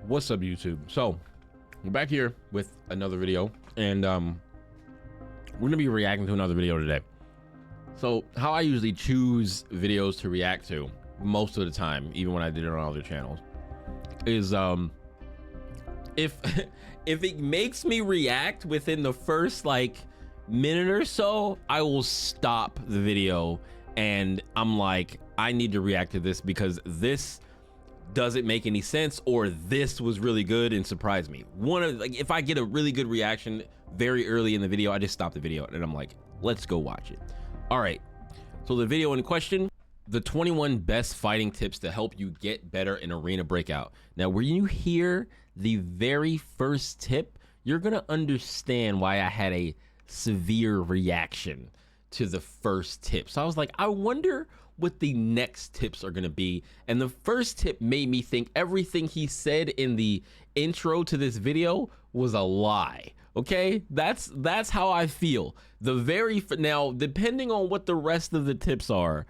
What's up, YouTube? So we're back here with another video, and we're gonna be reacting to another video today. So how I usually choose videos to react to most of the time, even when I did it on other channels, is if it makes me react within the first like minute or so, I will stop the video and I'm like, I need to react to this because this doesn't make any sense, or this was really good and surprised me. Like, if I get a really good reaction very early in the video, I just stop the video and I'm like, let's go watch it. All right, so the video in question, the 21 best fighting tips to help you get better in arena breakout. Now, when you hear the very first tip, you're gonna understand why I had a severe reaction to the first tip. So I was like, I wonder what the next tips are gonna be. And the first tip made me think everything he said in the intro to this video was a lie. Okay, that's how I feel. Now, depending on what the rest of the tips are,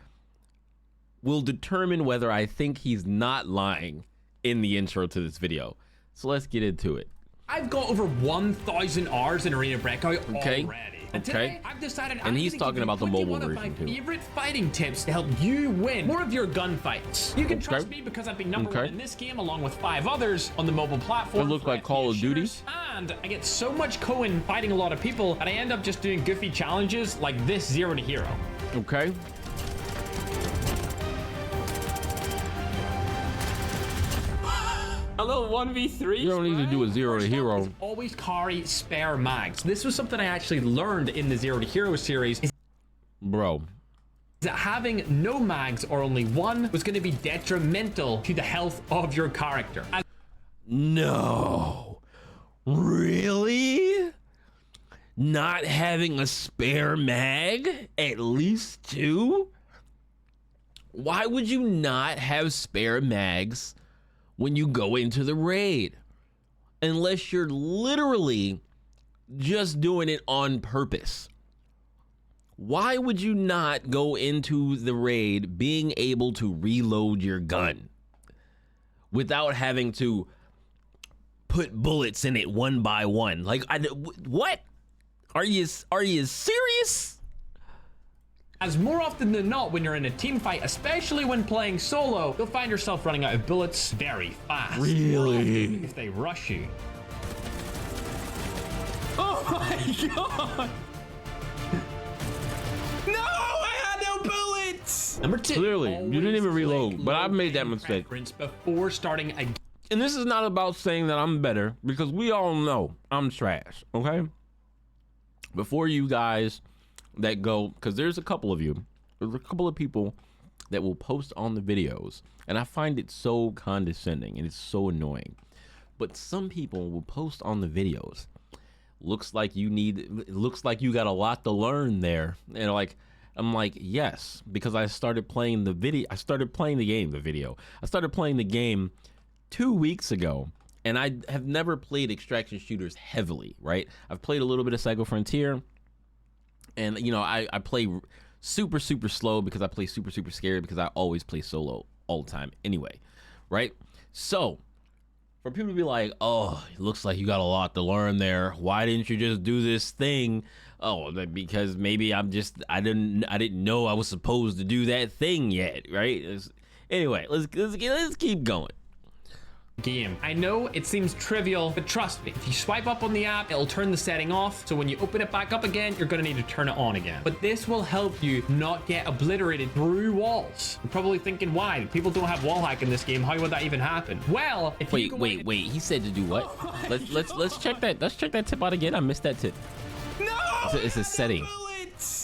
will determine whether I think he's not lying in the intro to this video. So let's get into it. I've got over 1,000 hours in Arena Breakout already. And okay. Today, I've decided and he's talking about the mobile version my too. favorite fighting tips to help you win more of your gunfights. You can trust me because I've been number one in this game along with 5 others on the mobile platform. It looks like Call of Duty. And I get so much coin fighting a lot of people that I end up just doing goofy challenges like this 0 to hero. Okay. A little 1v3. You don't need to do a 0 to hero. Always carry spare mags. This was something I actually learned in the 0 to hero series. Bro. That having no mags or only one was going to be detrimental to the health of your character. No. Really? Not having a spare mag? At least 2? Why would you not have spare mags when you go into the raid? Unless you're literally just doing it on purpose. Why would you not go into the raid being able to reload your gun without having to put bullets in it one by one? Like, what? Are you serious? As more often than not, when you're in a team fight, especially when playing solo, you'll find yourself running out of bullets very fast. Really? If they rush you. Oh my god! No, I had no bullets! Number 2. Clearly, you didn't even reload, but I've made that mistake. Before starting a... And this is not about saying that I'm better, because we all know I'm trash, okay? Before you guys that go, because there's a couple of people that will post on the videos, and I find it so condescending and it's so annoying. But some people will post on the videos, looks like you got a lot to learn there, and like, I'm like, yes, because I started playing the game 2 weeks ago, and I have never played extraction shooters heavily, right? I've played a little bit of Psycho Frontier, and you know, I play super slow because I play super scared because I always play solo all the time anyway, right? So for people to be like, oh, it looks like you got a lot to learn there, why didn't you just do this thing? Oh, because maybe I didn't know I was supposed to do that thing yet, right? Anyway, let's keep going. Game. I know it seems trivial, but trust me, if you swipe up on the app, it'll turn the setting off, so when you open it back up again, you're gonna need to turn it on again. But this will help you not get obliterated through walls. You're probably thinking, why? People don't have wall hack in this game, how would that even happen? Well, if wait, he said to do what? Let's check that tip out again. I missed that tip. No! It's a setting.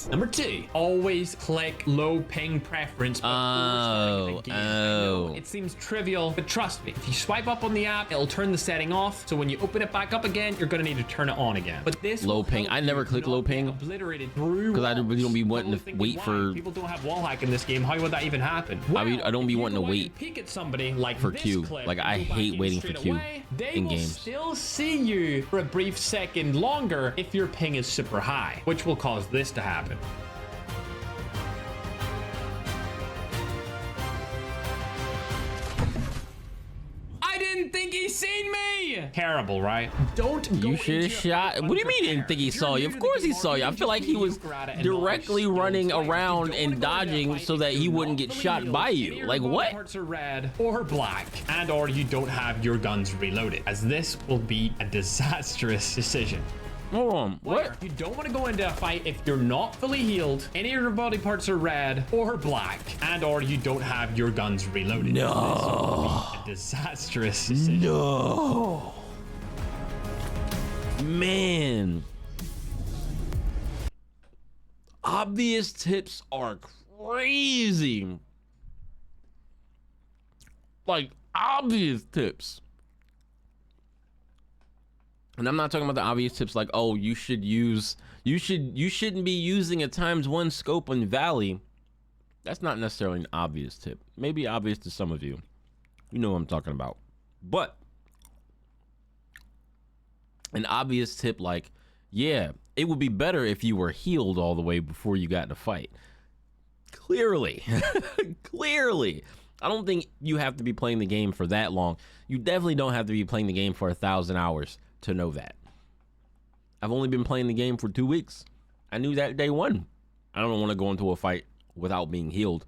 Number 2, always click low ping preference before starting a game. I know it seems trivial, but trust me, if you swipe up on the app, it'll turn the setting off, so when you open it back up again, you're gonna need to turn it on again. But this low ping, I never click low ping because I really don't be wanting to wait for... People don't have wall hack in this game, how would that even happen? Well, I don't be wanting to wait peek at somebody like for Q. Like, I hate waiting for Q in games. They will still see you for a brief second longer if your ping is super high, which will cause this to happen. you think he's seen me? Terrible, right? Don't go. You should have shot. What do you mean he didn't think he saw you? Of course he saw you. I feel like he was directly running around and dodging so that he wouldn't get shot by you. Like what? Parts are red or black, and or you don't have your guns reloaded, as this will be a disastrous decision. Hold on, what? You don't want to go into a fight if you're not fully healed, any of your body parts are red or black, and or you don't have your guns reloaded. No. This will be a disastrous decision. No. Man. Obvious tips are crazy. Like, obvious tips. And I'm not talking about the obvious tips like, oh, you shouldn't be using a ×1 scope on Valley. That's not necessarily an obvious tip. Maybe obvious to some of you. You know what I'm talking about. But an obvious tip like, yeah, it would be better if you were healed all the way before you got in a fight. Clearly. Clearly. I don't think you have to be playing the game for that long. You definitely don't have to be playing the game for 1,000 hours to know that. I've only been playing the game for 2 weeks. I knew that day one. I don't want to go into a fight without being healed.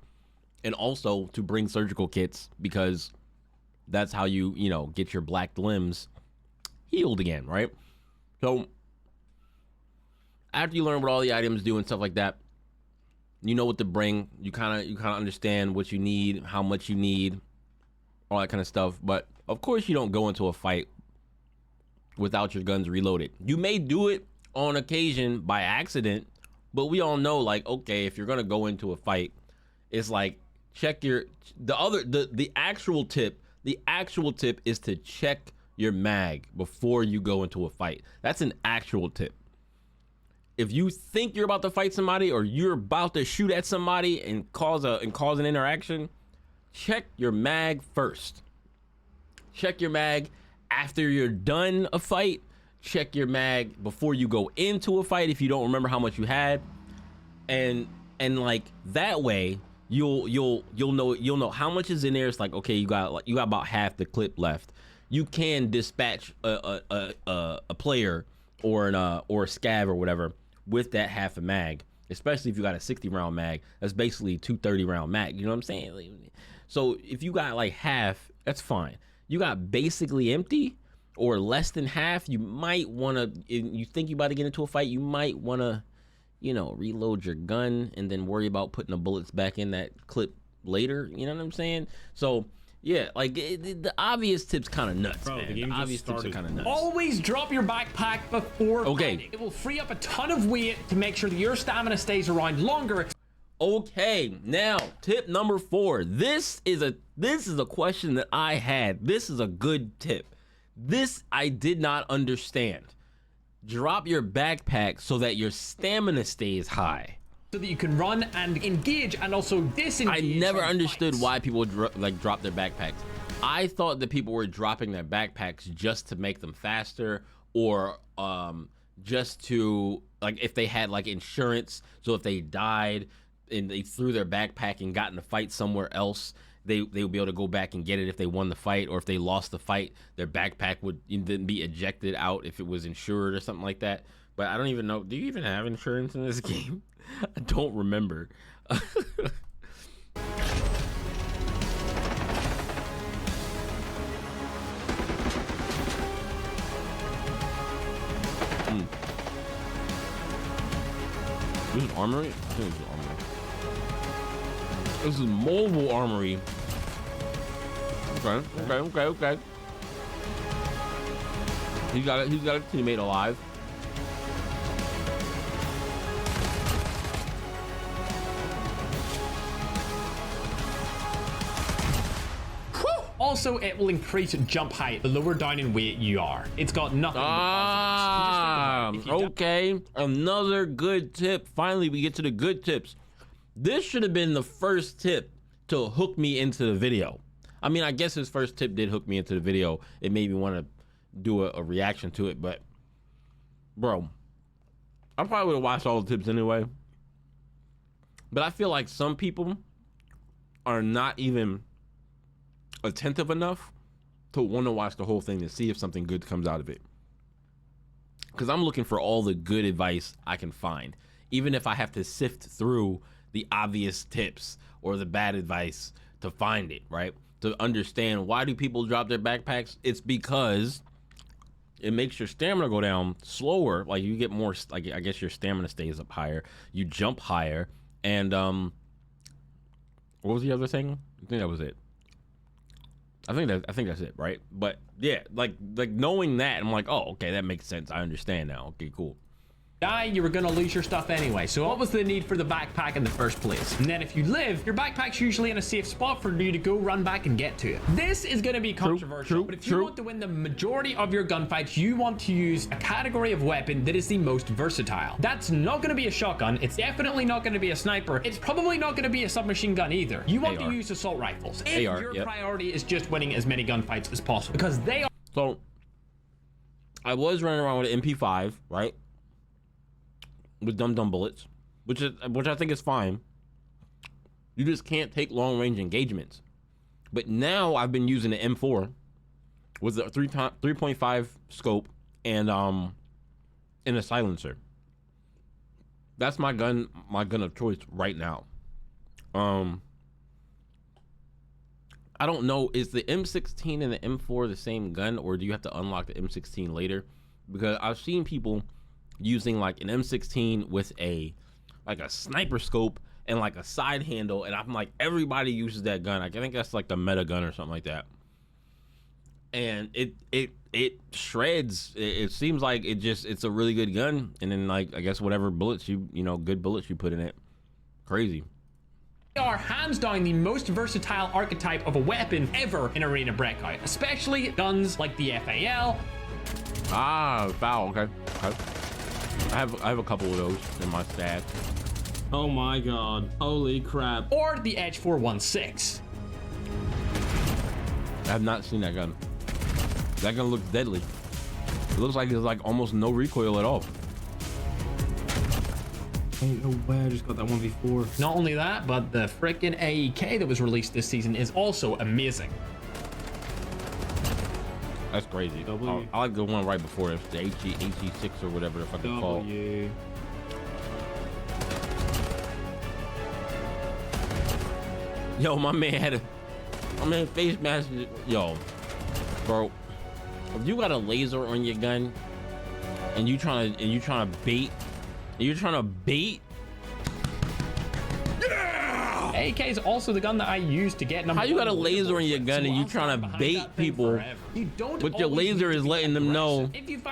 And also to bring surgical kits, because that's how you get your black limbs healed again, right? So after you learn what all the items do and stuff like that, you know what to bring. You kind of understand what you need, how much you need, all that kind of stuff. But of course you don't go into a fight without your guns reloaded. You may do it on occasion by accident, but we all know, like, okay, if you're gonna go into a fight, it's like check the actual tip is to check your mag before you go into a fight. That's an actual tip. If you think you're about to fight somebody or you're about to shoot at somebody and cause an interaction, check your mag first. Check your mag after you're done a fight. Check your mag before you go into a fight if you don't remember how much you had, and like that way you'll know how much is in there. It's like, okay, you got about half the clip left. You can dispatch a player or a scav or whatever with that half a mag, especially if you got a 60 round mag. That's basically 230 round mag. You know what I'm saying? So if you got like half, that's fine. You got basically empty or less than half, you might want to, you think you about to get into a fight, you might want to, reload your gun and then worry about putting the bullets back in that clip later. You know what I'm saying? So yeah, like the obvious tip's kind of nuts, man. The obvious tips are kind of nuts. Always drop your backpack before okay fighting. It will free up a ton of weight to make sure that your stamina stays around longer. Okay, now tip number 4. This is a question that I had. This is a good tip. This I did not understand. Drop your backpack so that your stamina stays high, so that you can run and engage and also disengage. I never understood why people would drop their backpacks. I thought that people were dropping their backpacks just to make them faster, or just to, like, if they had like insurance, so if they died and they threw their backpack and got in a fight somewhere else, they would be able to go back and get it if they won the fight, or if they lost the fight, their backpack would then be ejected out if it was insured or something like that. But I don't even know. Do you even have insurance in this game? I don't remember. This is armory? I think this is armory. This is mobile armory. Okay. He's got a teammate alive. Also, it will increase jump height the lower down in weight you are. It's got nothing but positives. Okay. Another good tip. Finally, we get to the good tips. This should have been the first tip to hook me into the video. I mean, I guess his first tip did hook me into the video. It made me want to do a reaction to it, but bro, I probably would have watched all the tips anyway. But I feel like some people are not even attentive enough to want to watch the whole thing to see if something good comes out of it. Because I'm looking for all the good advice I can find, even if I have to sift through the obvious tips or the bad advice to find it, right? To understand, why do people drop their backpacks? It's because it makes your stamina go down slower. Like, you get more, like, I guess your stamina stays up higher, you jump higher, and what was the other thing? I think that was it. I think that's it, right? But yeah, like knowing that, I'm like, oh, okay, that makes sense. I understand now. Okay, cool. Die, you were gonna lose your stuff anyway, so what was the need for the backpack in the first place? And then if you live, your backpack's usually in a safe spot for you to go run back and get to it. This is gonna be controversial, but if you want to win the majority of your gunfights, you want to use a category of weapon that is the most versatile. That's not gonna be a shotgun, it's definitely not gonna be a sniper, it's probably not gonna be a submachine gun either. You want to use assault rifles if your priority is just winning as many gunfights as possible, because they are. So I was running around with an MP5, right? With dumb bullets, which I think is fine. You just can't take long range engagements. But now I've been using the M4 with a 3.5 scope and a silencer. That's my gun of choice right now. I don't know, is the M16 and the M4 the same gun, or do you have to unlock the M16 later? Because I've seen people using like an M16 with a sniper scope and like a side handle, and I'm like, everybody uses that gun. I think that's like the meta gun or something like that, and it shreds. It seems like it's a really good gun, and then like, I guess whatever bullets good bullets you put in it, crazy. They are hands down the most versatile archetype of a weapon ever in Arena Breakout, especially guns like the FAL. FAL, okay. I have a couple of those in my stash. Oh my god. Holy crap. Or the Edge 416. I have not seen that gun. That gun looks deadly. It looks like there's like almost no recoil at all. Ain't no way I just got that 1v4. Not only that, but the freaking AEK that was released this season is also amazing. That's crazy. I like the one right before it, the HE6 or whatever the fuck it's called. Yo, my man face mask. Yo, bro, if you got a laser on your gun and you trying to bait. AK is also the gun that I use to get number. How you got a laser on your gun and you trying to bait people? But your laser is letting them know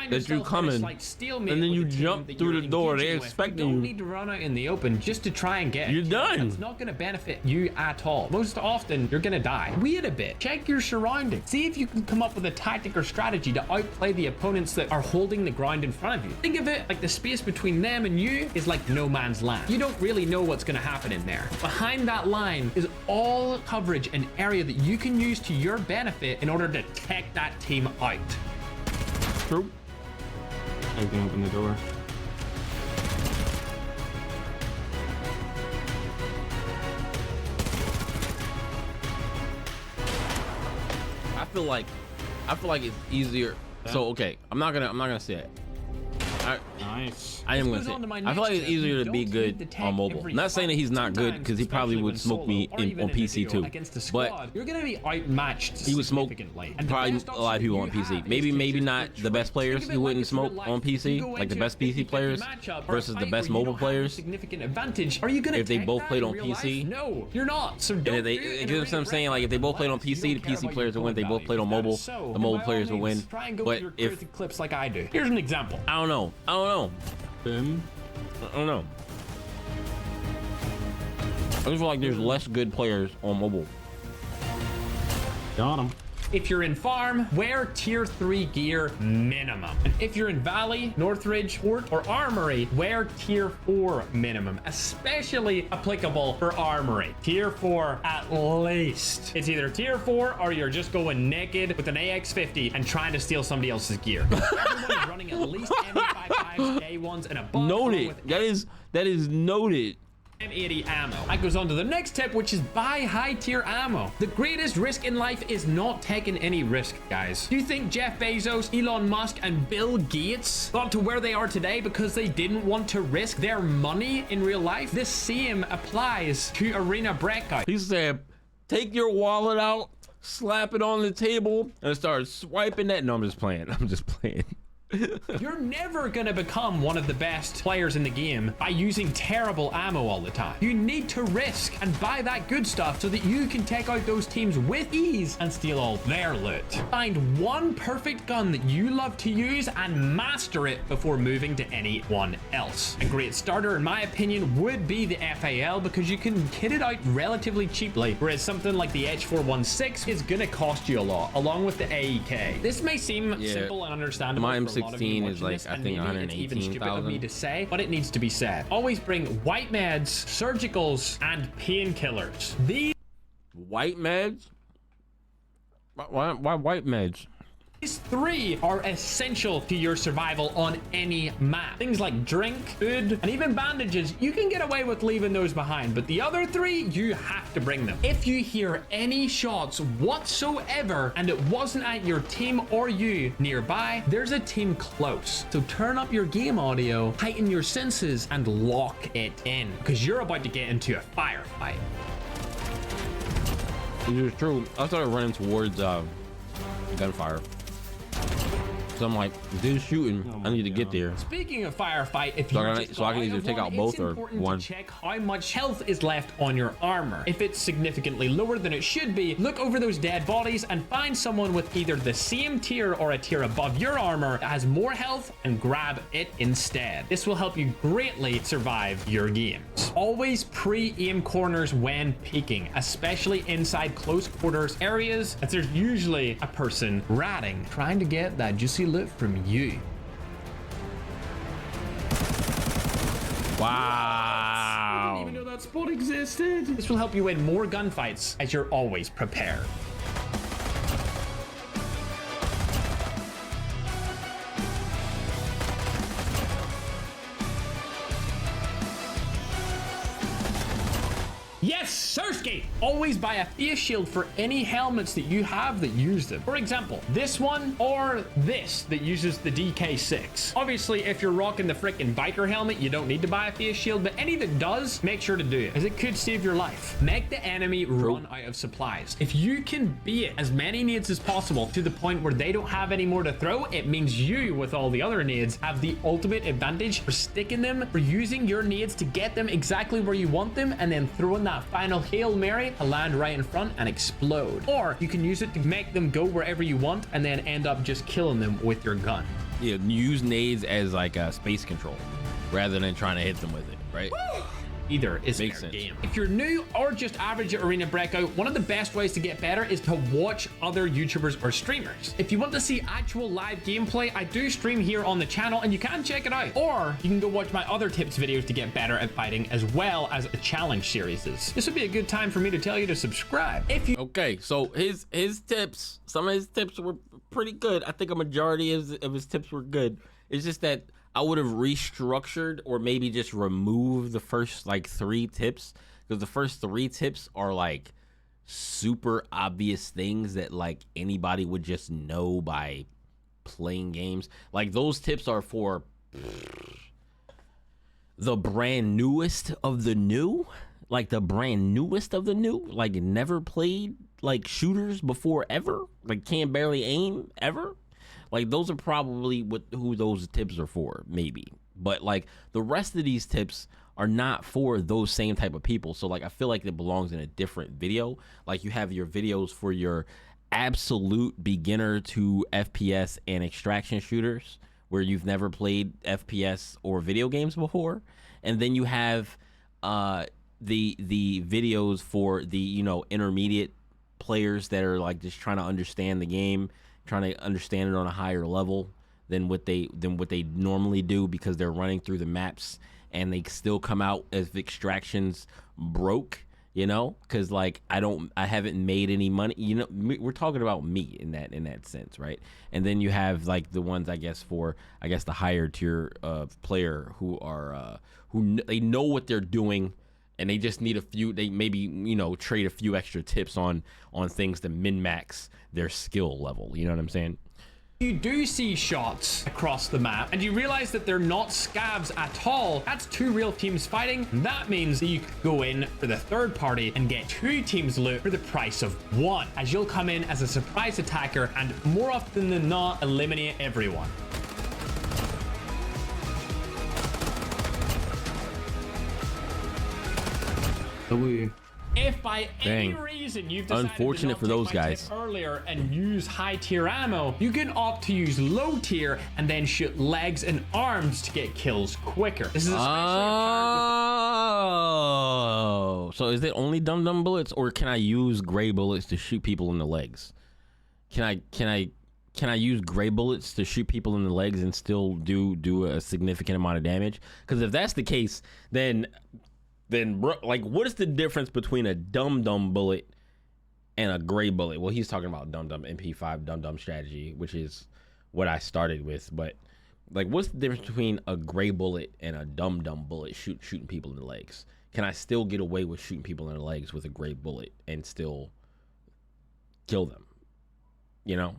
that you're coming, and then you jump through the door. They're expecting you. You don't need to run out in the open just to try and get. You're done. It's not going to benefit you at all. Most often, you're going to die. Wait a bit. Check your surroundings. See if you can come up with a tactic or strategy to outplay the opponents that are holding the ground in front of you. Think of it like the space between them and you is like no man's land. You don't really know what's going to happen in there. Behind that line is all coverage and area that you can use to your benefit in order to take that team out. True. I can open the door. I feel like it's easier. So okay, I'm not gonna say it. Nice. I am gonna say I feel like it's easier to be good on mobile. Not saying that he's not good, because he probably would smoke me on PC too. But you're gonna be outmatched. He would smoke probably a lot of people on PC. Maybe not the best players he wouldn't smoke on PC, like the best PC players versus the best mobile players. Significant advantage. Are you gonna? If they both played on PC, no, you're not. So and if they, you know what I'm saying? Like if they both played on PC, the PC players would win. If they both played on mobile, the mobile players would win. But if clips like I do, here's an example. I don't know. Boom. I don't know. I just feel like there's less good players on mobile. Got him. If you're in farm, wear tier 3 gear minimum. And if you're in Valley, Northridge, Fort, or Armory, wear tier 4 minimum, especially applicable for Armory. Tier 4 at least. It's either tier 4 or you're just going naked with an AX50 and trying to steal somebody else's gear. Everyone is running at least M55s, A1s, and above. Noted. That is noted. M80 ammo. That goes on to the next tip, which is buy high tier ammo. The greatest risk in life is not taking any risk, guys. Do you think Jeff Bezos, Elon Musk, and Bill Gates got to where they are today because they didn't want to risk their money in real life? This same applies to Arena Breakout. He said, take your wallet out, slap it on the table, and start swiping that. No, I'm just playing. I'm just playing. You're never gonna become one of the best players in the game by using terrible ammo all the time. You need to risk and buy that good stuff so that you can take out those teams with ease and steal all their loot. Find one perfect gun that you love to use and master it before moving to anyone else. A great starter, in my opinion, would be the FAL because you can kit it out relatively cheaply, whereas something like the H416 is gonna cost you a lot, along with the AEK. This may seem simple and understandable. My M16 is like, I think, 118,000. To say, but it needs to be said. Always bring white meds, surgicals, and painkillers. These white meds? Why white meds? three are essential to your survival on any map. Things like drink, food, and even bandages, you can get away with leaving those behind, but the other three, you have to bring them. If you hear any shots whatsoever and it wasn't at your team or you nearby, there's a team close. So turn up your game audio, heighten your senses, and lock it in, because you're about to get into a firefight. It is true. I started running towards gunfire. So I'm like, dude's shooting. I need to get there. Speaking of firefight, if you so I can either take out both or one. Check how much health is left on your armor. If it's significantly lower than it should be, look over those dead bodies and find someone with either the same tier or a tier above your armor that has more health and grab it instead. This will help you greatly survive your games. Always pre-aim corners when peeking, especially inside close quarters areas, as there's usually a person ratting, trying to get that juicy loot from you. Wow. I didn't even know that spot existed. This will help you win more gunfights as you're always prepared. Yes, Sirski! Always buy a face shield for any helmets that you have that use them. For example, this one or this that uses the DK6. Obviously, if you're rocking the frickin' biker helmet, you don't need to buy a face shield, but any that does, make sure to do it, as it could save your life. Make the enemy run out of supplies. If you can beat as many nades as possible to the point where they don't have any more to throw, it means you, with all the other nades, have the ultimate advantage for sticking them, for using your nades to get them exactly where you want them, and then throwing that final Hail Mary to land right in front and explode. Or you can use it to make them go wherever you want and then end up just killing them with your gun. Yeah, use nades as like a space control rather than trying to hit them with it, right? Either is Makes fair sense. game. If you're new or just average at Arena Breakout, one of the best ways to get better is to watch other YouTubers or streamers. If you want to see actual live gameplay, I do stream here on the channel and you can check it out. Or you can go watch my other tips videos to get better at fighting, as well as a challenge series. This would be a good time for me to tell you to subscribe. If you Okay, so his tips, some of his tips were pretty good. I think a majority of his tips were good. It's just that I would have restructured or maybe just removed the first like 3 tips, because the first 3 tips are like super obvious things that like anybody would just know by playing games. Like those tips are for the brand newest of the new, like the brand newest of the new, like never played like shooters before ever, like can't barely aim ever. Like those are probably who those tips are for, maybe. But like the rest of these tips are not for those same type of people. So like I feel like it belongs in a different video. Like you have your videos for your absolute beginner to FPS and extraction shooters where you've never played FPS or video games before, and then you have the videos for the, you know, intermediate players that are like just trying to understand the game, trying to understand it on a higher level than what they normally do, because they're running through the maps and they still come out as extractions broke, you know, because like I haven't made any money, you know. We're talking about me in that sense, right? And then you have like the ones I guess the higher tier of player who are who they know what they're doing and they just need a few, they maybe, you know, trade a few extra tips on things to min-max their skill level. You know what I'm saying? You do see shots across the map and you realize that they're not scavs at all. That's two real teams fighting. That means that you could go in for the third party and get two teams loot for the price of one, as you'll come in as a surprise attacker and more often than not eliminate everyone. W. If by any Dang. reason you've decided Unfortunate to not for those take my guys. tip earlier and use high tier ammo, you can opt to use low tier and then shoot legs and arms to get kills quicker. This is especially Oh, so is it only dum-dum bullets, or can I use gray bullets to shoot people in the legs? Can I use gray bullets to shoot people in the legs and still do a significant amount of damage? Because if that's the case, then bro, like, what is the difference between a dum-dum bullet and a gray bullet? Well, he's talking about dum-dum MP5 dum-dum strategy, which is what I started with. But like, what's the difference between a gray bullet and a dum-dum bullet shooting people in the legs? Can I still get away with shooting people in the legs with a gray bullet and still kill them? You know?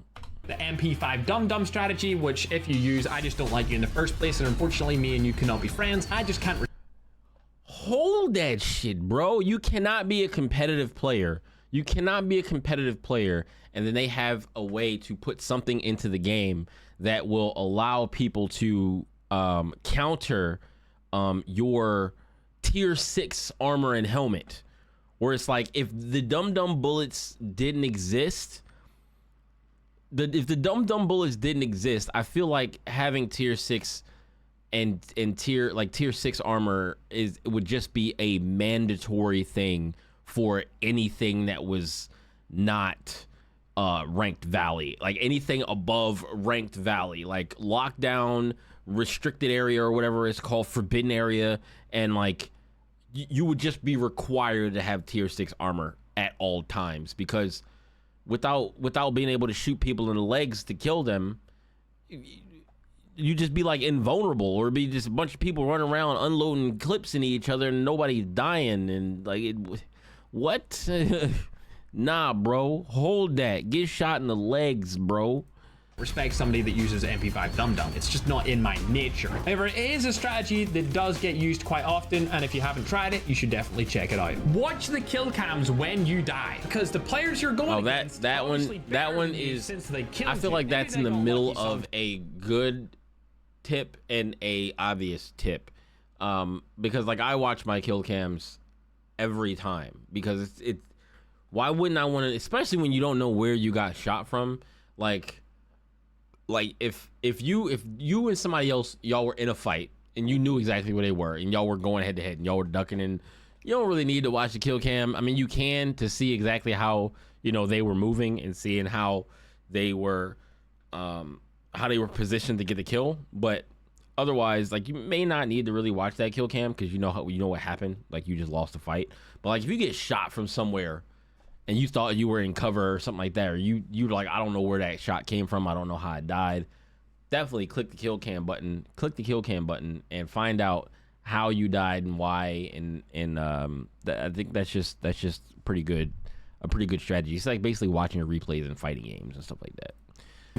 the MP5 dum-dum strategy, which if you use, I just don't like you in the first place, and unfortunately me and you cannot be friends. I just can't. Hold that shit, bro. You cannot be a competitive player. You cannot be a competitive player, and then they have a way to put something into the game that will allow people to counter your tier 6 armor and helmet. Where it's like, if the dum-dum bullets didn't exist, if the dum-dum bullets didn't exist, I feel like having tier 6 and tier 6 armor would just be a mandatory thing for anything that was not ranked valley. Like anything above ranked valley, like lockdown, restricted area, or whatever it's called, forbidden area, and like you would just be required to have tier 6 armor at all times, because without being able to shoot people in the legs to kill them, you just be like invulnerable, or be just a bunch of people running around unloading clips into each other and nobody's dying. And like, what? Nah, bro, hold that. Get shot in the legs, bro. Respect somebody that uses MP5 dum-dum. It's just not in my nature. However, it is a strategy that does get used quite often, and if you haven't tried it, you should definitely check it out. Watch the kill cams when you die, because the players you're going against that one is, since they killed I feel you. like Maybe that's they in the got middle lucky of a good tip and a obvious tip, because like I watch my kill cams every time, because it's why wouldn't I want to, especially when you don't know where you got shot from. Like if you and somebody else, y'all were in a fight and you knew exactly where they were and y'all were going head to head and y'all were ducking, and you don't really need to watch the kill cam. I mean, you can, to see exactly how, you know, they were moving and seeing how they were positioned to get the kill. But otherwise, like, you may not need to really watch that kill cam, because you know what happened. Like, you just lost the fight. But like, if you get shot from somewhere and you thought you were in cover or something like that, or you like, I don't know where that shot came from, I don't know how I died, definitely click the kill cam button and find out how you died and why. And I think that's just pretty good, a pretty good strategy. It's like basically watching your replays in fighting games and stuff like that.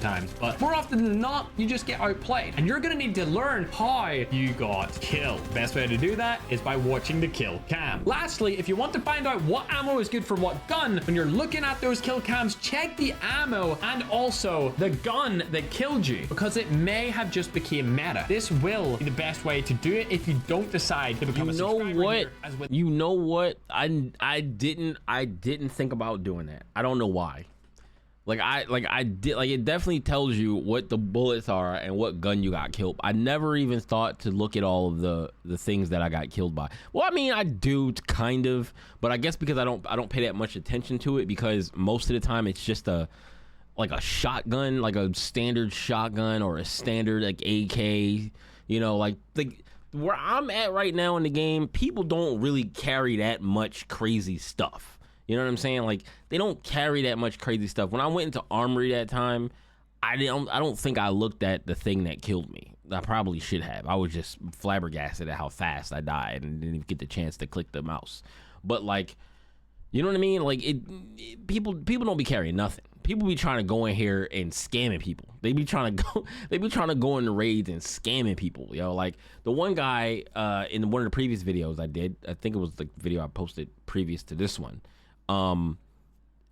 times, but more often than not, you just get outplayed, and you're gonna need to learn how you got killed. Best way to do that is by watching the kill cam. Lastly, if you want to find out what ammo is good for what gun, when you're looking at those kill cams, check the ammo and also the gun that killed you, because it may have just became meta. This will be the best way to do it if you don't decide to become a subscriber here, as with You know what? I didn't think about doing that. I don't know why. It definitely tells you what the bullets are and what gun you got killed. I never even thought to look at all of the things that I got killed by. Well, I mean, I do kind of, but I guess because I don't pay that much attention to it, because most of the time it's just like a shotgun, like a standard shotgun or a standard like AK, you know, like where I'm at right now in the game, people don't really carry that much crazy stuff. You know what I'm saying? Like, they don't carry that much crazy stuff. When I went into Armory that time, I don't think I looked at the thing that killed me. I probably should have. I was just flabbergasted at how fast I died and didn't even get the chance to click the mouse. But like, you know what I mean? Like people don't be carrying nothing. People be trying to go in here and scamming people. They be trying to go into raids and scamming people. Yo, like the one guy in one of the previous videos I did, I think it was the video I posted previous to this one.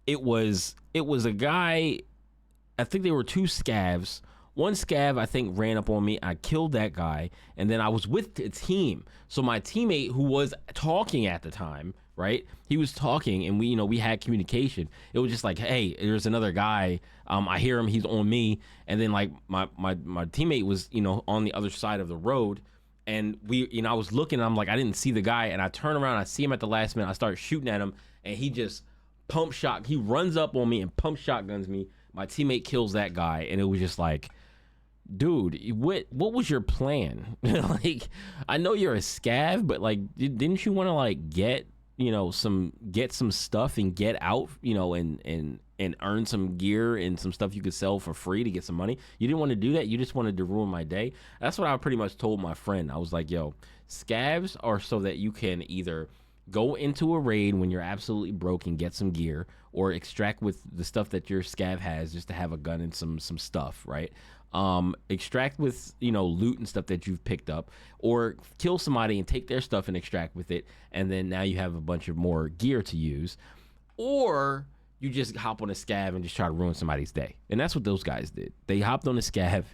It was a guy. I think there were two scavs. One scav, I think, ran up on me. I killed that guy, and then I was with a team. So my teammate, who was talking at the time, right? He was talking, and we had communication. It was just like, hey, there's another guy. I hear him. He's on me. And then like my teammate was, on the other side of the road, and I was looking. And I'm like, I didn't see the guy, and I turn around. I see him at the last minute. I start shooting at him, and he just he runs up on me and pump shotguns me. My teammate kills that guy, and it was just like, dude, what was your plan? Like, I know you're a scav, but like, didn't you want to like get some stuff and get out, and earn some gear and some stuff you could sell for free to get some money? You didn't want to do that. You just wanted to ruin my day. That's what I pretty much told my friend. I was like, yo, scavs are so that you can either go into a raid when you're absolutely broke and get some gear, or extract with the stuff that your scav has just to have a gun and some stuff, right? Extract with loot and stuff that you've picked up, or kill somebody and take their stuff and extract with it, and then now you have a bunch of more gear to use. Or you just hop on a scav and just try to ruin somebody's day. And that's what those guys did. They hopped on a scav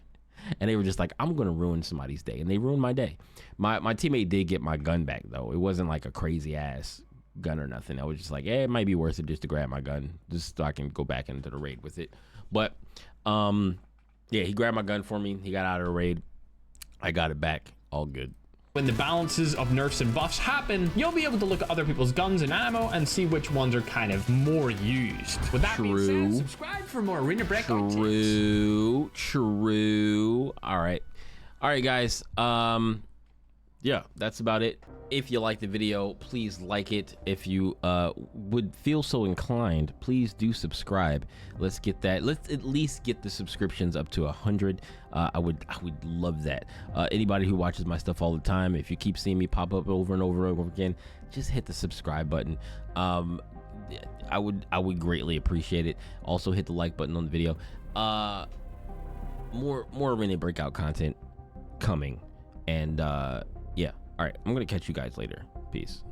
and they were just like, I'm gonna ruin somebody's day, and they ruined my day. My teammate did get my gun back though. It wasn't like a crazy ass gun or nothing. I was just like, it might be worth it just to grab my gun just so I can go back into the raid with it. But yeah, he grabbed my gun for me. He got out of the raid. I got it back. All good. When the balances of nerfs and buffs happen, you'll be able to look at other people's guns and ammo and see which ones are kind of more used. With that being said, subscribe for more Arena Breakout tips. True. All right, guys. Yeah, that's about it. If you like the video, please like it. If you would feel so inclined, please do subscribe. Let's at least get the subscriptions up to 100. I would love that. Anybody who watches my stuff all the time, if you keep seeing me pop up over and over and over again, just hit the subscribe button. I would greatly appreciate it. Also hit the like button on the video. More Arena Breakout content coming, and yeah. All right, I'm gonna catch you guys later. Peace.